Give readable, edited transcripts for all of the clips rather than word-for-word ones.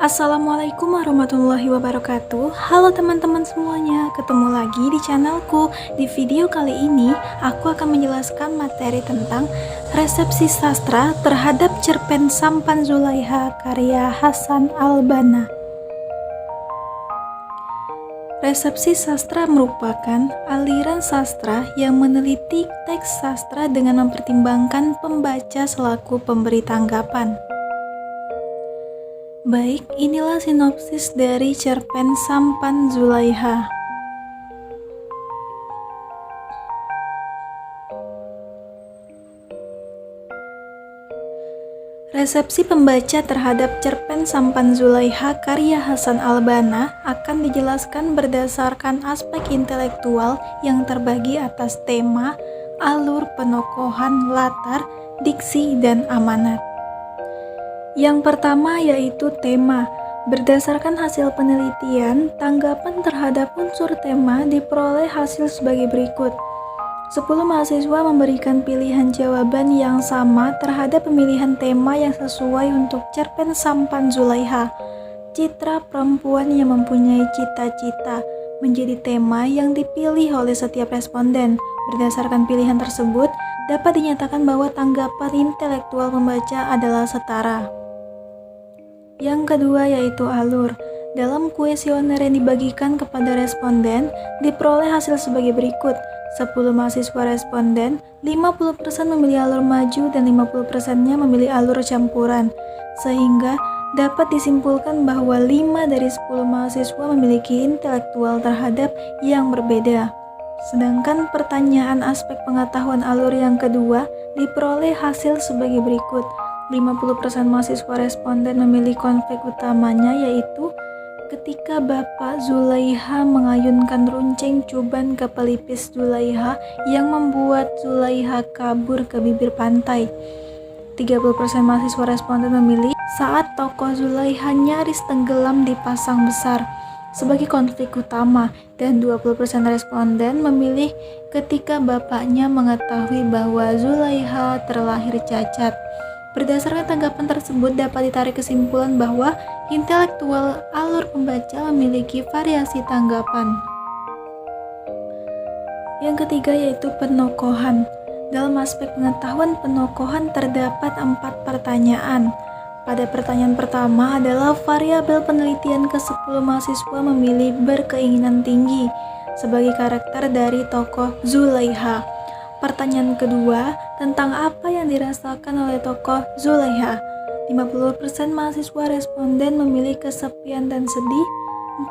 Assalamualaikum warahmatullahi wabarakatuh. Halo teman-teman semuanya, ketemu lagi di channelku. Di video kali ini, aku akan menjelaskan materi tentang resepsi sastra terhadap cerpen Sampan Zulaiha karya Hasan Al-Banna. Resepsi sastra merupakan aliran sastra yang meneliti teks sastra dengan mempertimbangkan pembaca selaku pemberi tanggapan. Baik, inilah sinopsis dari cerpen Sampan Zulaiha. Resepsi pembaca terhadap cerpen Sampan Zulaiha karya Hasan Al-Banna akan dijelaskan berdasarkan aspek intelektual yang terbagi atas tema, alur penokohan, latar, diksi, dan amanat. Yang pertama yaitu tema. Berdasarkan hasil penelitian, tanggapan terhadap unsur tema diperoleh hasil sebagai berikut. 10 mahasiswa memberikan pilihan jawaban yang sama terhadap pemilihan tema yang sesuai untuk cerpen Sampan Zulaiha. Citra perempuan yang mempunyai cita-cita menjadi tema yang dipilih oleh setiap responden. Berdasarkan pilihan tersebut, dapat dinyatakan bahwa tanggapan intelektual pembaca adalah setara. Yang kedua yaitu alur. Dalam kuesioner yang dibagikan kepada responden, diperoleh hasil sebagai berikut. 10 mahasiswa responden, 50% memilih alur maju dan 50%-nya memilih alur campuran. Sehingga dapat disimpulkan bahwa 5 dari 10 mahasiswa memiliki intelektual terhadap yang berbeda. Sedangkan pertanyaan aspek pengetahuan alur yang kedua diperoleh hasil sebagai berikut. 50% mahasiswa responden memilih konflik utamanya yaitu ketika Bapak Zulaiha mengayunkan runcing cuban ke pelipis Zulaiha yang membuat Zulaiha kabur ke bibir pantai. 30% mahasiswa responden memilih saat tokoh Zulaiha nyaris tenggelam di pasang besar sebagai konflik utama, dan 20% responden memilih ketika bapaknya mengetahui bahwa Zulaiha terlahir cacat. Berdasarkan tanggapan tersebut dapat ditarik kesimpulan bahwa intelektual alur pembaca memiliki variasi tanggapan. Yang ketiga yaitu penokohan. Dalam aspek pengetahuan penokohan terdapat 4 pertanyaan. Pada pertanyaan pertama adalah variabel penelitian ke-10 mahasiswa memilih berkeinginan tinggi sebagai karakter dari tokoh Zulaiha. Pertanyaan kedua, tentang apa yang dirasakan oleh tokoh Zulaiha. 50% mahasiswa responden memilih kesepian dan sedih,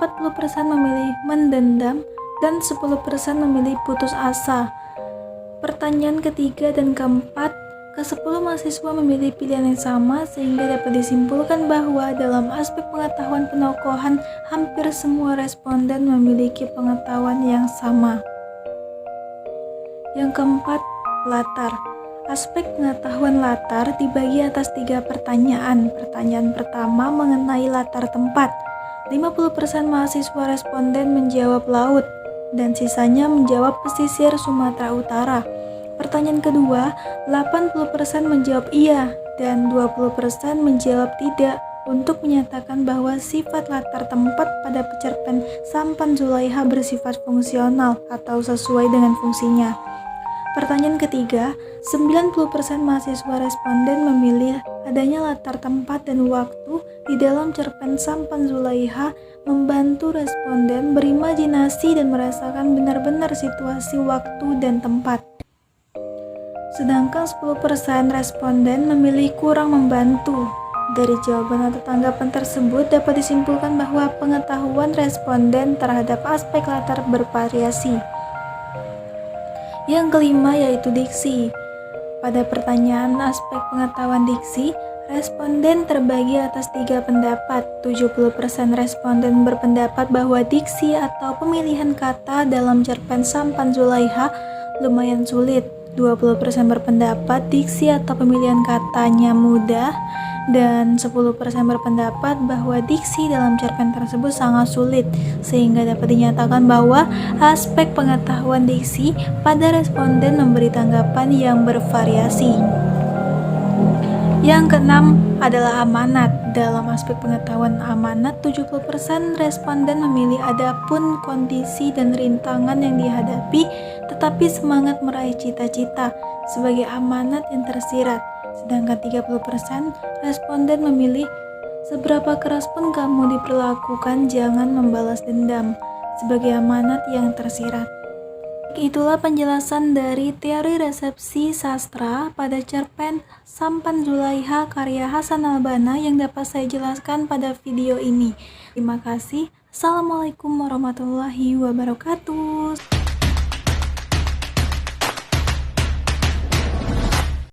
40% memilih mendendam, dan 10% memilih putus asa. Pertanyaan ketiga dan keempat, ke-10 mahasiswa memilih pilihan yang sama sehingga dapat disimpulkan bahwa dalam aspek pengetahuan penokohan hampir semua responden memiliki pengetahuan yang sama. Yang keempat, latar. Aspek pengetahuan latar dibagi atas 3 pertanyaan. Pertanyaan pertama mengenai latar tempat. 50% mahasiswa responden menjawab laut dan sisanya menjawab pesisir Sumatera Utara. Pertanyaan kedua, 80% menjawab iya dan 20% menjawab tidak untuk menyatakan bahwa sifat latar tempat pada cerpen Sampan Zulaiha bersifat fungsional atau sesuai dengan fungsinya. Pertanyaan ketiga, 90% mahasiswa responden memilih adanya latar tempat dan waktu di dalam cerpen Sampan Zulaiha membantu responden berimajinasi dan merasakan benar-benar situasi waktu dan tempat. Sedangkan 10% responden memilih kurang membantu. Dari jawaban atau tanggapan tersebut dapat disimpulkan bahwa pengetahuan responden terhadap aspek latar bervariasi. Yang kelima yaitu diksi. Pada pertanyaan aspek pengetahuan diksi, responden terbagi atas 3 pendapat. 70% responden berpendapat bahwa diksi atau pemilihan kata dalam cerpen Sampan Zulaiha lumayan sulit. 20% berpendapat diksi atau pemilihan katanya mudah, dan 10% berpendapat bahwa diksi dalam cerpen tersebut sangat sulit, sehingga dapat dinyatakan bahwa aspek pengetahuan diksi pada responden memberi tanggapan yang bervariasi. Yang keenam adalah amanat. Dalam aspek pengetahuan amanat, 70% responden memilih adapun kondisi dan rintangan yang dihadapi, tetapi semangat meraih cita-cita sebagai amanat yang tersirat. Sedangkan 30% responden memilih seberapa keras pun kamu diperlakukan, jangan membalas dendam sebagai amanat yang tersirat. Itulah penjelasan dari teori resepsi sastra pada cerpen Sampan Zulaiha karya Hasan Albana yang dapat saya jelaskan pada video ini. Terima kasih. Assalamualaikum warahmatullahi wabarakatuh.